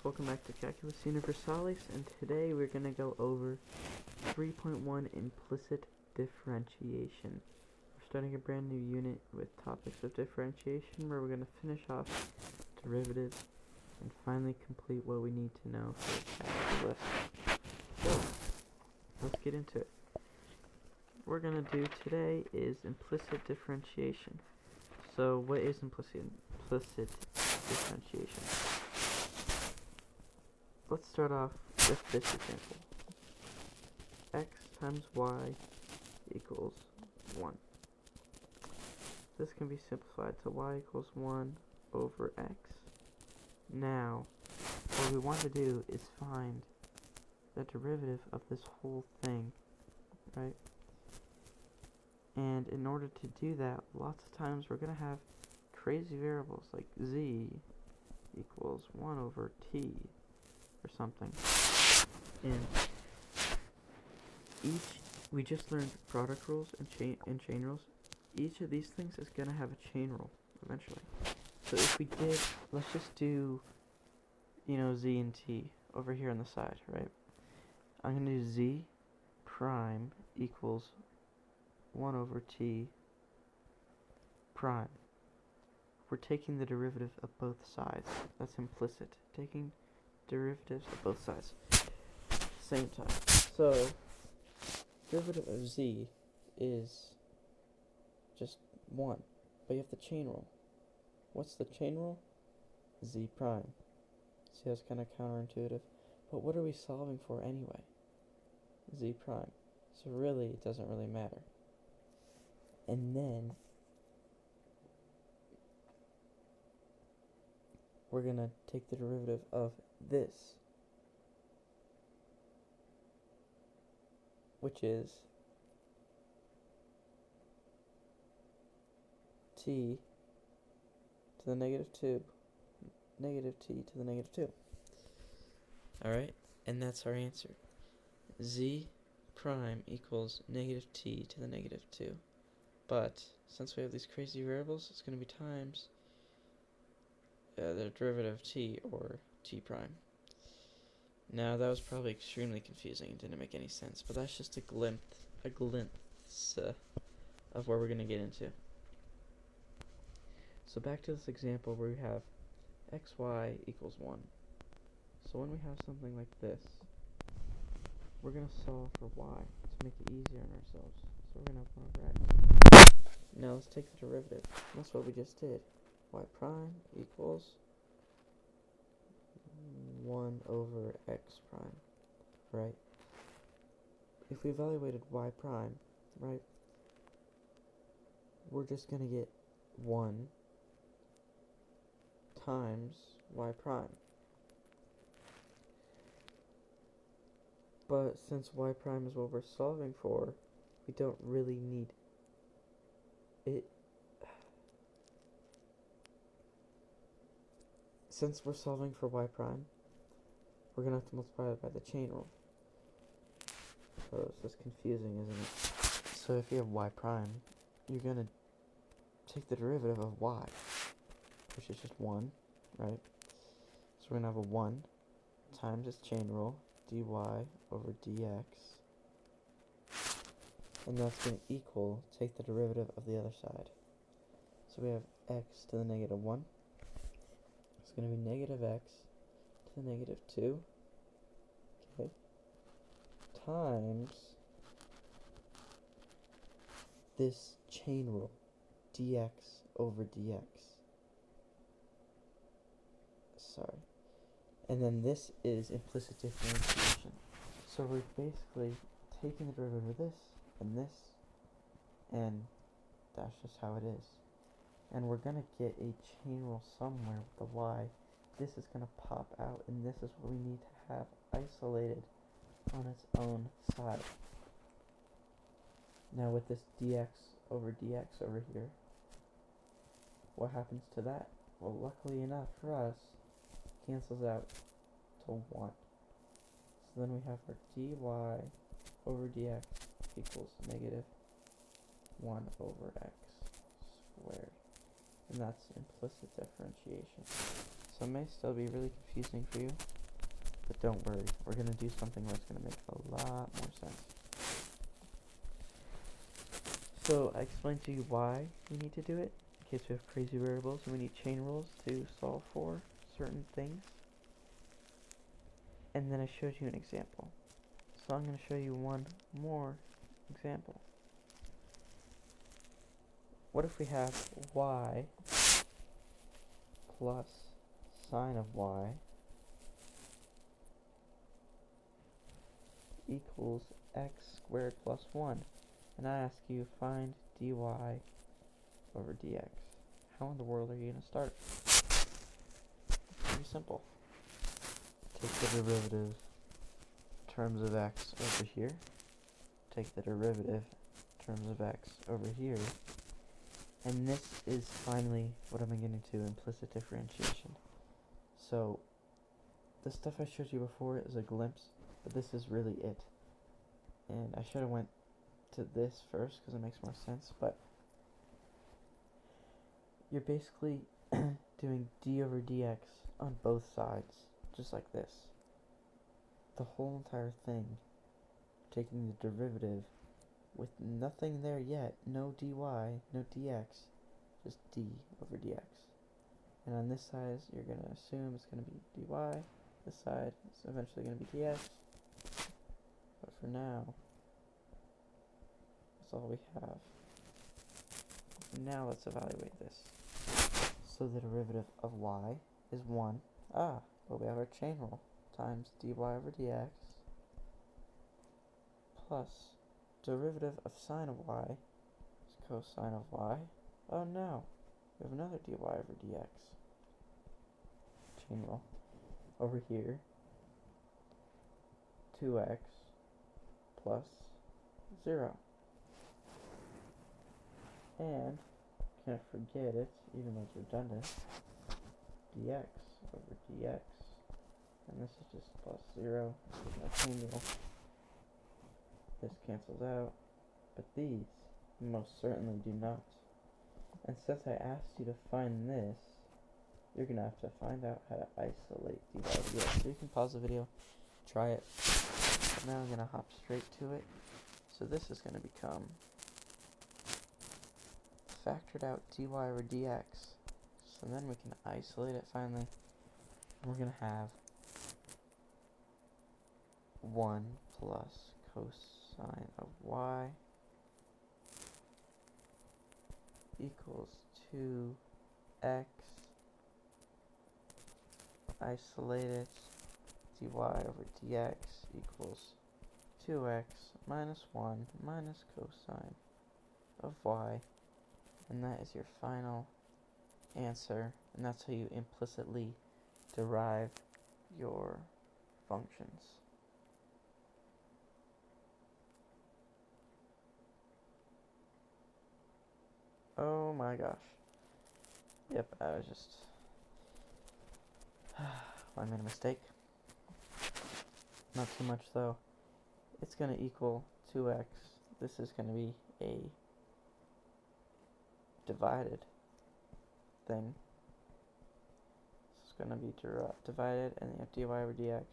welcome back to Calculus Universalis, and today we're going to go over 3.1 implicit differentiation. We're starting a brand new unit with topics of differentiation, where we're going to finish off derivatives and finally complete what we need to know for calculus. So, let's get into it. What we're going to do today is implicit differentiation. So, what is implicit differentiation? Let's start off with this example. X times y equals 1. This can be simplified to y equals 1 over x. Now, what we want to do is find the derivative of this whole thing, right? And in order to do that, lots of times we're going to have crazy variables like z equals 1 over t or something. And we just learned product rules and chain rules. Each of these things is going to have a chain rule eventually. So if we did, let's just do, z and t over here on the side, right? I'm going to do z prime equals 1 over t prime. We're taking the derivative of both sides. That's implicit. Taking derivatives of both sides. Same time. So, derivative of z is just 1. But you have the chain rule. What's the chain rule? Z prime. See how it's kind of counterintuitive? But what are we solving for anyway? Z prime. So really, it doesn't really matter. And then we're going to take the derivative of this, which is t to the negative 2, negative t to the negative 2. Alright, and that's our answer. Z prime equals negative t to the negative 2. But since we have these crazy variables, it's going to be times the derivative of t, or t prime. Now that was probably extremely confusing and didn't make any sense, but that's just a glimpse of where we're going to get into. So back to this example where we have xy equals 1. So when we have something like this, we're going to solve for y to make it easier on ourselves. So we're going to have 1 over x. Now let's take the derivative. That's what we just did. Y prime equals 1 over x prime, right? If we evaluated y prime, right, we're just going to get 1 times y prime. But since y prime is what we're solving for, we don't really need it. Since we're solving for y prime, we're going to have to multiply it by the chain rule. So it's just confusing, isn't it? So if you have y prime, you're going to take the derivative of y, which is just 1, right? So we're going to have a 1 times its chain rule, dy over dx. And that's going to equal, take the derivative of the other side. So we have x to the negative 1. It's going to be negative x to the negative 2, okay, times this chain rule, dx over dx. Sorry. And then this is implicit differentiation. So we're basically taking the derivative of this, and that's just how it is. And we're going to get a chain rule somewhere with the y. This is going to pop out, and this is what we need to have isolated on its own side. Now with this dx over here, what happens to that? Well, luckily enough for us, it cancels out to 1. So then we have our dy over dx equals negative 1 over x squared. And that's implicit differentiation. So it may still be really confusing for you, but don't worry. We're going to do something where it's going to make a lot more sense. So I explained to you why we need to do it, in case we have crazy variables and we need chain rules to solve for certain things. And then I showed you an example. So I'm going to show you one more example. What if we have y plus sine of y equals x squared plus 1, and I ask you find dy over dx. How in the world are you going to start? Pretty simple. Take the derivative terms of x over here. Take the derivative terms of x over here. And this is finally what I'm getting to, implicit differentiation. So, the stuff I showed you before is a glimpse, but this is really it. And I should have went to this first because it makes more sense, but you're basically doing d over dx on both sides, just like this. The whole entire thing, taking the derivative with nothing there yet, no dy, no dx, just d over dx. And on this side, you're going to assume it's going to be dy. This side is eventually going to be dx. But for now, that's all we have. Now let's evaluate this. So the derivative of y is 1. But we have our chain rule. Times dy over dx plus derivative of sine of y is cosine of y. Oh no, we have another dy over dx. Chain rule. Over here, 2x plus 0. And, can't forget it, even though it's redundant, dx over dx. And this is just plus 0. There's no chain rule. This cancels out. But these most certainly do not. And since I asked you to find this, you're going to have to find out how to isolate dy over dx. So you can pause the video, try it. But now I'm going to hop straight to it. So this is going to become factored out dy over dx. So then we can isolate it finally. And we're going to have 1 plus cosine of y equals 2x isolated dy over dx equals 2x minus 1 minus cosine of y, and that is your final answer, and that's how you implicitly derive your functions. Oh my gosh. Yep, I was just... I made a mistake. Not too much though. It's going to equal 2x. This is going to be a divided thing. This is going to be divided, and you have dy over dx.